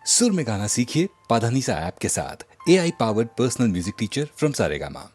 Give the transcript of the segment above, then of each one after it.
सुर में गाना सीखिए पाधानीसा ऐप के साथ। AI powered personal music teacher from Saregama.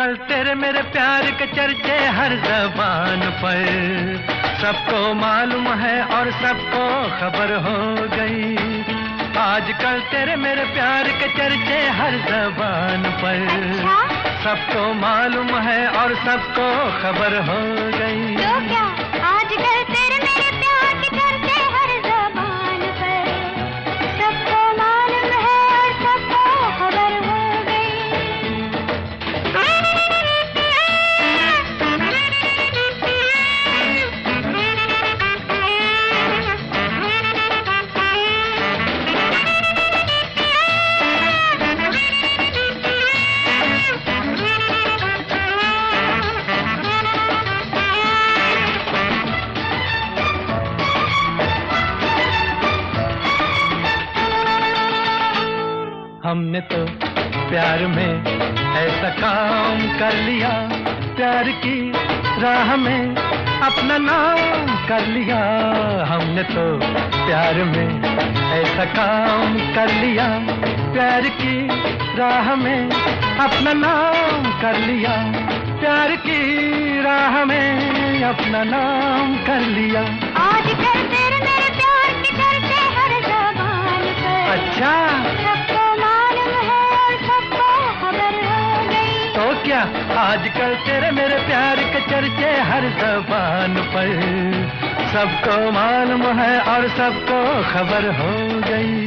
आजकल तेरे मेरे प्यार के चर्चे हर ज़बान पर, सबको मालूम है और सबको खबर हो गई। आजकल तेरे मेरे प्यार के चर्चे हर ज़बान पर, सबको मालूम है और सबको खबर हो गई। तो क्या आजकल तेरे मेरे प्यार के चर्चे हर ज़बान पर, सबको मालूम है और सबको खबर हो हमने तो प्यार में ऐसा काम कर लिया, प्यार की राह में अपना नाम कर लिया। हमने तो प्यार में ऐसा काम कर लिया, प्यार की राह में अपना नाम कर लिया, प्यार की राह में अपना नाम कर लिया। आजकल तेरे मेरे प्यार के चर्चे हर ज़बान पर, अच्छा, सबको मालूम है और सबको खबर हो गई। तो क्या आजकल तेरे मेरे प्यार के चर्चे हर ज़बान पर, सबको मालूम है और सबको खबर हो गई।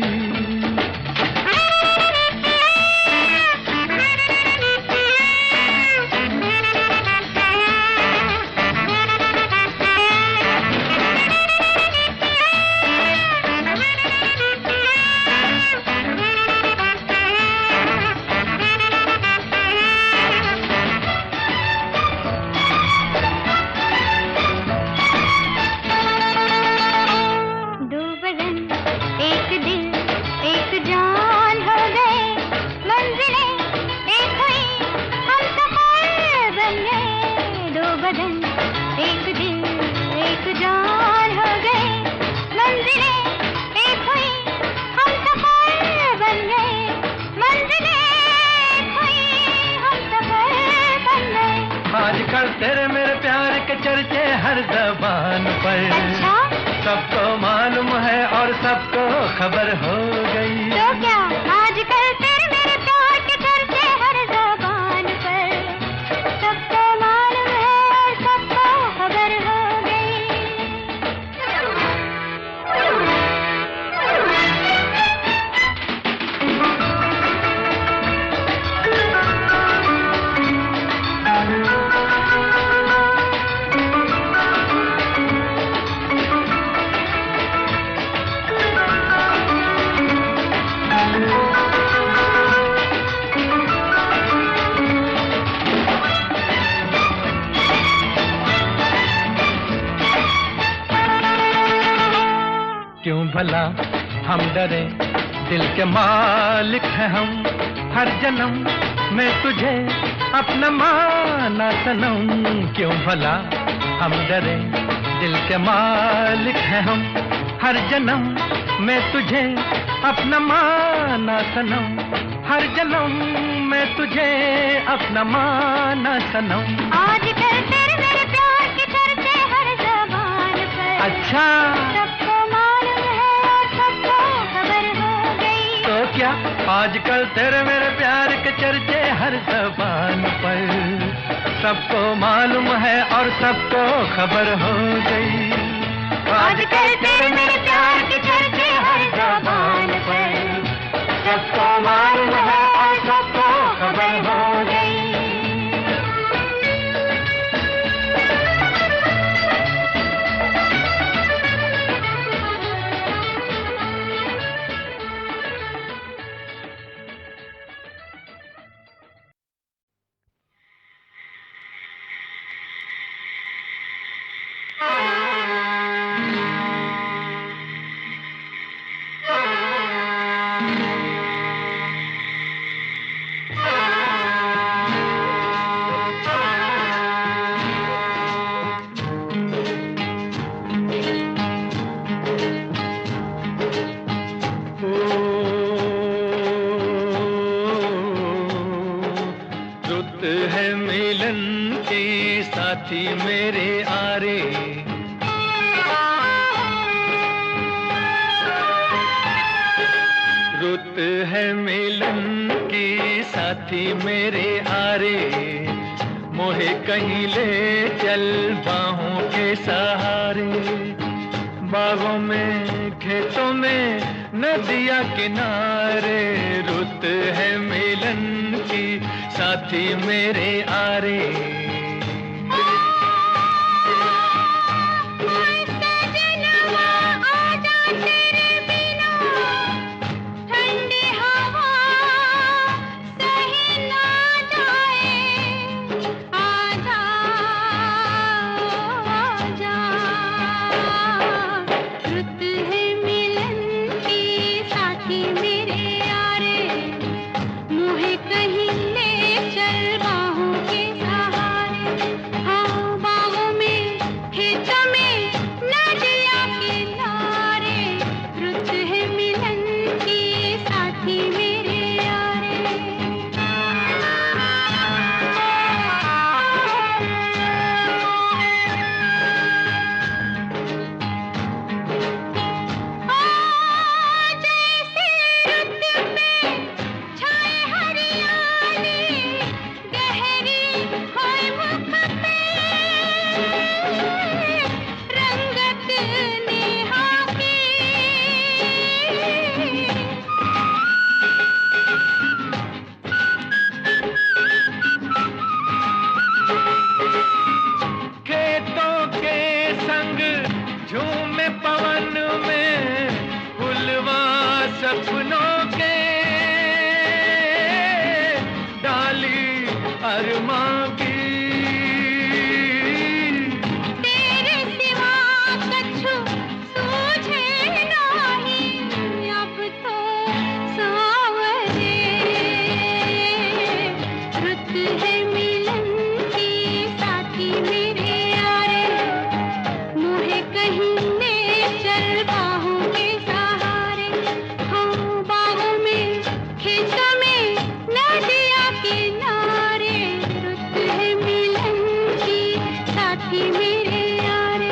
आजकल तेरे मेरे प्यार के चर्चे हर ज़बान पर, अच्छा? सबको मालूम है और सबको खबर हो गई। तो क्या आजकल तेरे मेरे प्यार के चर्चे हर ज़बान पर, सबको मालूम है और सबको खबर हो क्यों भला हम डरे, दिल के मालिक हैं हम, हर जन्म में तुझे अपना माना सनम। क्यों भला हम डरे, दिल के मालिक हैं हम, हर जन्म में तुझे अपना माना सनम, हर जन्म में तुझे अपना माना सनम। आजकल तेरे मेरे प्यार के चर्चे हर ज़बान पर, अच्छा, सबको मालूम है और सबको खबर हो गई। तो क्या आजकल तेरे मेरे प्यार के चर्चे हर ज़बान पर, सबको मालूम है और सबको खबर हो गई। आजकल तेरे मेरे प्यार के चर्चे हर ज़बान पर, सबको मालूम है और सबको खबर हो गई। मेरे आरे। रुत है मिलन की साथी मेरे आरे, मोहे कहीं ले चल बाहों के सहारे। बागों में खेतों में नदिया किनारे, रुत है मिलन की साथी मेरे आरे। सपनों के डाली अरमां की, तेरे सिवा कछु सूझे नहीं अब तो सावरे। रुत है मिलन की साथी मेरे यारे, मोहे कहीं ले चल बाहों के सहारे। हाँ बाहों में खेतों में नदिया किनारे, रुत है मिलन की साथी मेरे यारे।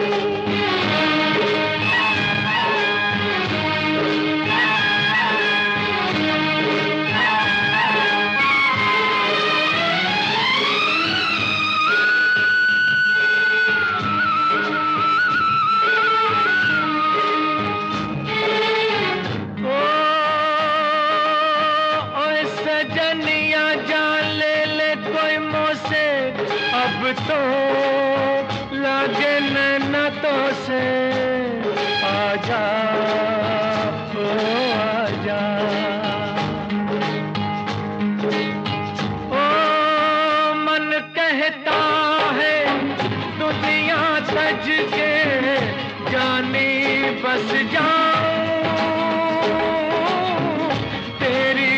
ओए सजनिया जान ले ले कोई मोसे, अब तो लागे नैना तो से। आजा ओ आजा, ओ मन कहता है दुनिया सज के जानी बस जाऊं तेरी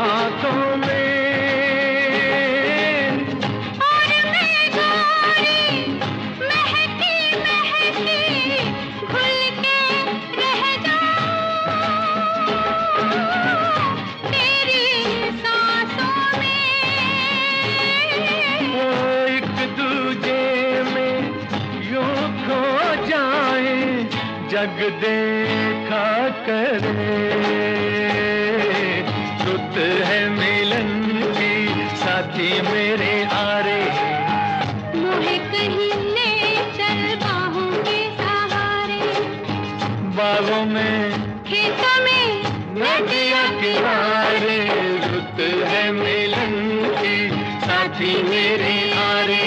आंखों में। और मैं गोरी महकी महकी घुल के रह जाऊं तेरी सांसों में। वो एक दूजे में यूं खो जाए, जग देखा करे। रुत है मिलन की साथी मेरे आरे, मोहे कहीं ले चल बाहों के सहारे। बागों में खेतों में नदिया किनारे, रुत है मिलन की साथी मेरे आरे।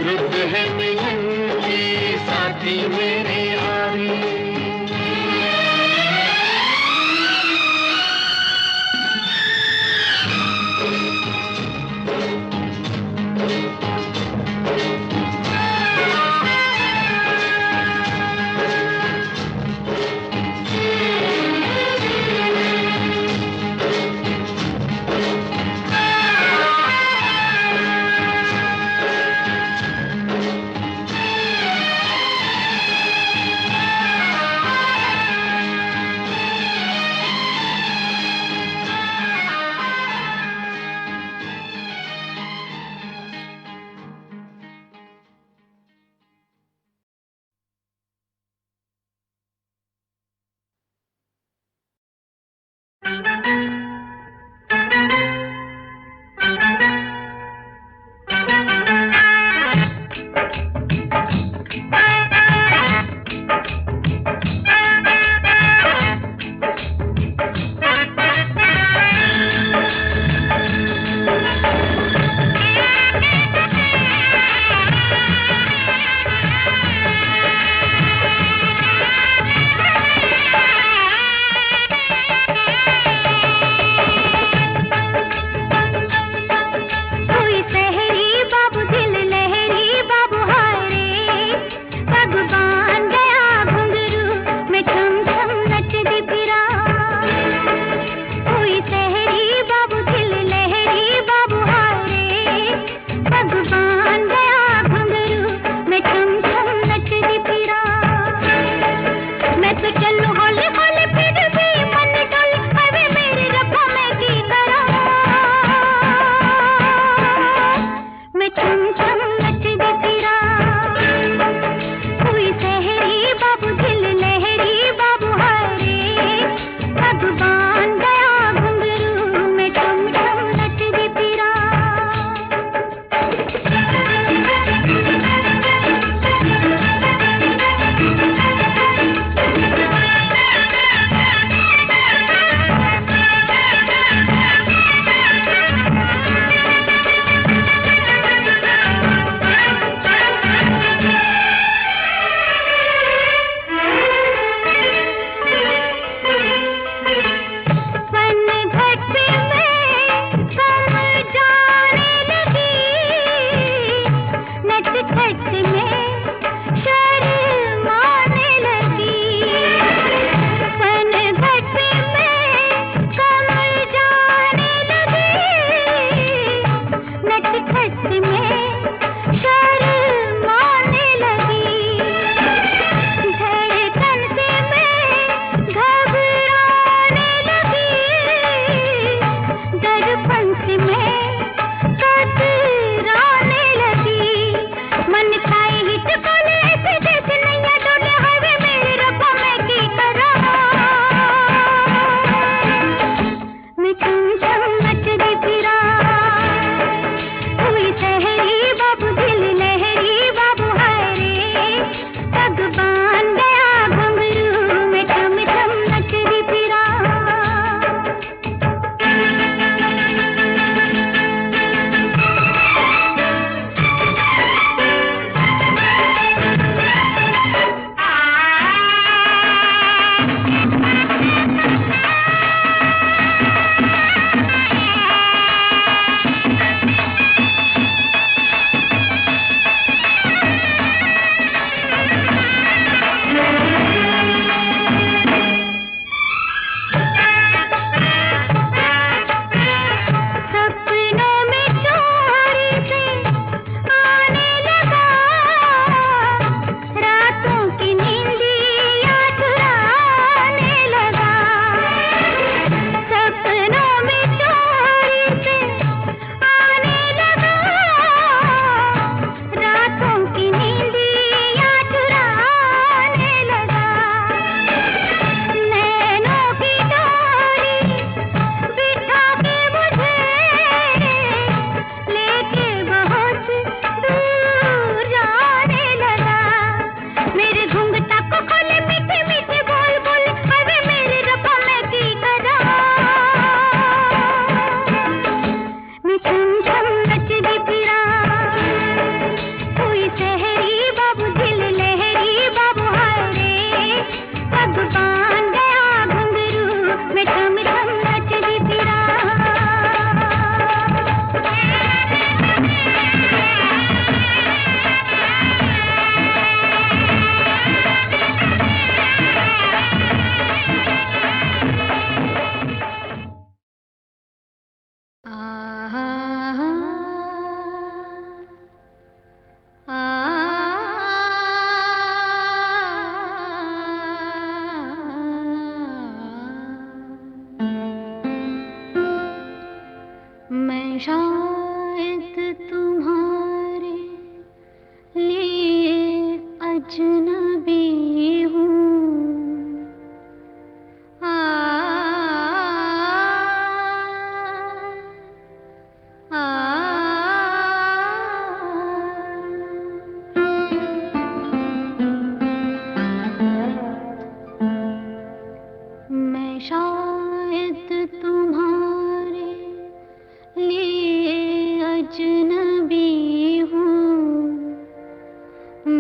रुत है मिलन की साथी मेरे आरे।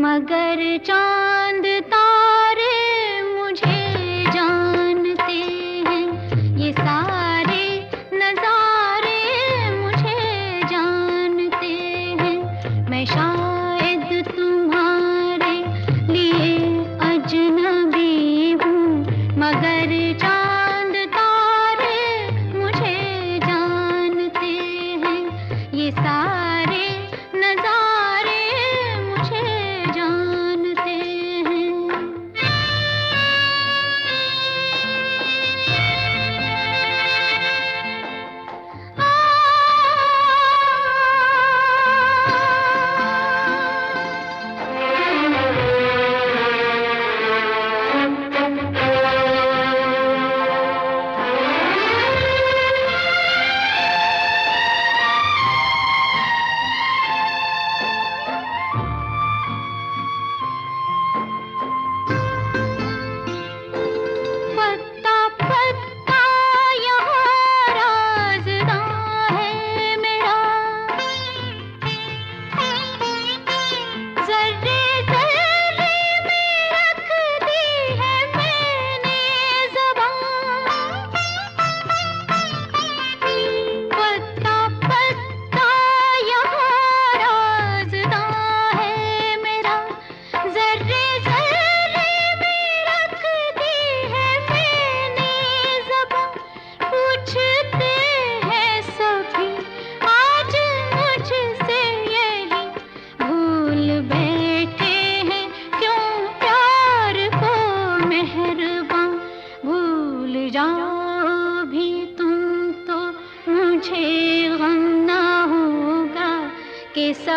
मगर चांद तारे मुझे जानते हैं, ये सारे नजारे मुझे जानते हैं। मैं शायद तुम्हारे लिए अजनबी हूँ, मगर चांद तारे मुझे जानते हैं, ये सारे नजारे मुझे जानते हैं।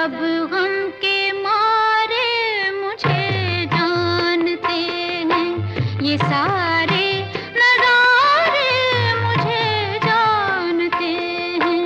सब गम के मारे मुझे जानते हैं, ये सारे नज़ारे मुझे जानते हैं।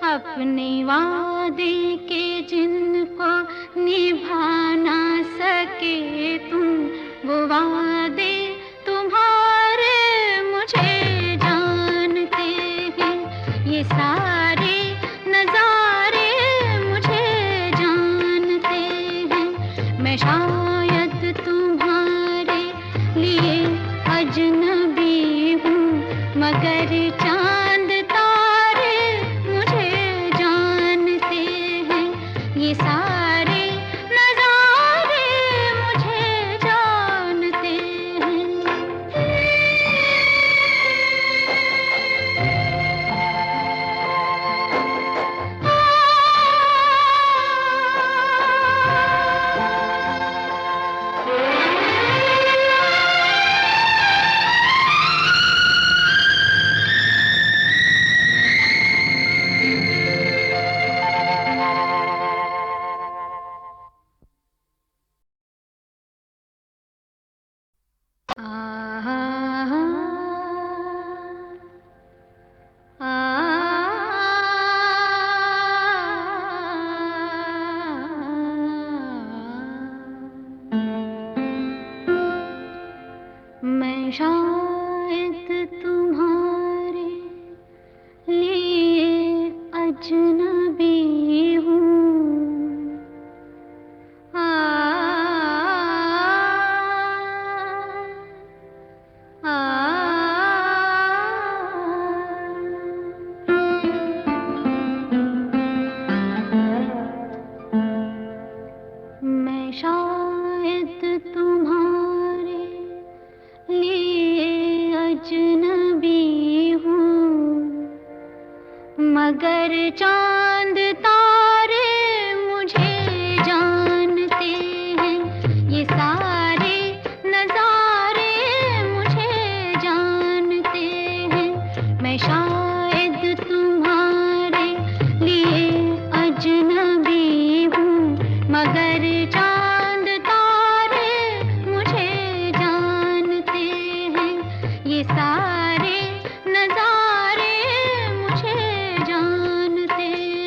अपने वादे के जिनको निभा ना सके तुम, वो वादे तुम्हारे मुझे जानते हैं, ये सारे नज़ारे मुझे जानते हैं। मैं शायद तुम्हारे लिए अजनबी हूँ, मगर चांद तारे मुझे जानते हैं, ये सारे नज़ारे मुझे जानते हैं। मैं शायद तुम्हारे लिए अजनबी हूँ, मैं शायद तुम्हारे लिए अजनबी हूँ, मगर चांद तारे मुझे जानते हैं, ये सारे नज़ारे मुझे जानते हैं। मैं शायद तुम्हारे लिए अजनबी हूँ, मगर चांद तारे मुझे जानते हैं, ये सारे नज़ारे मुझे जानते हैं।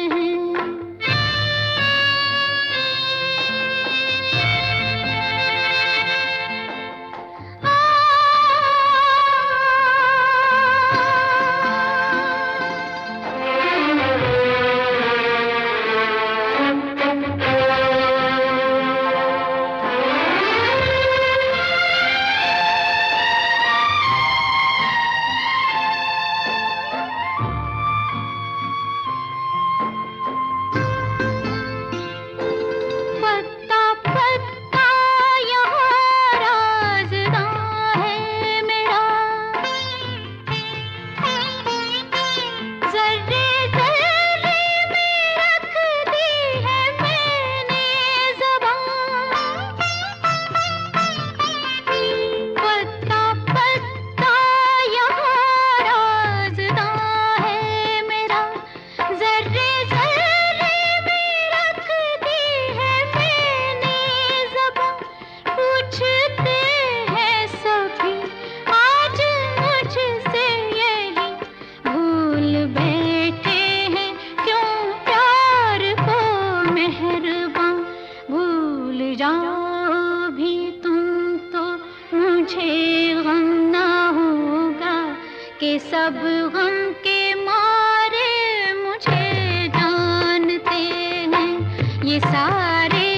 जाओ भी तुम तो मुझे गम ना होगा कि सब गम के मारे मुझे जानते हैं ये सारे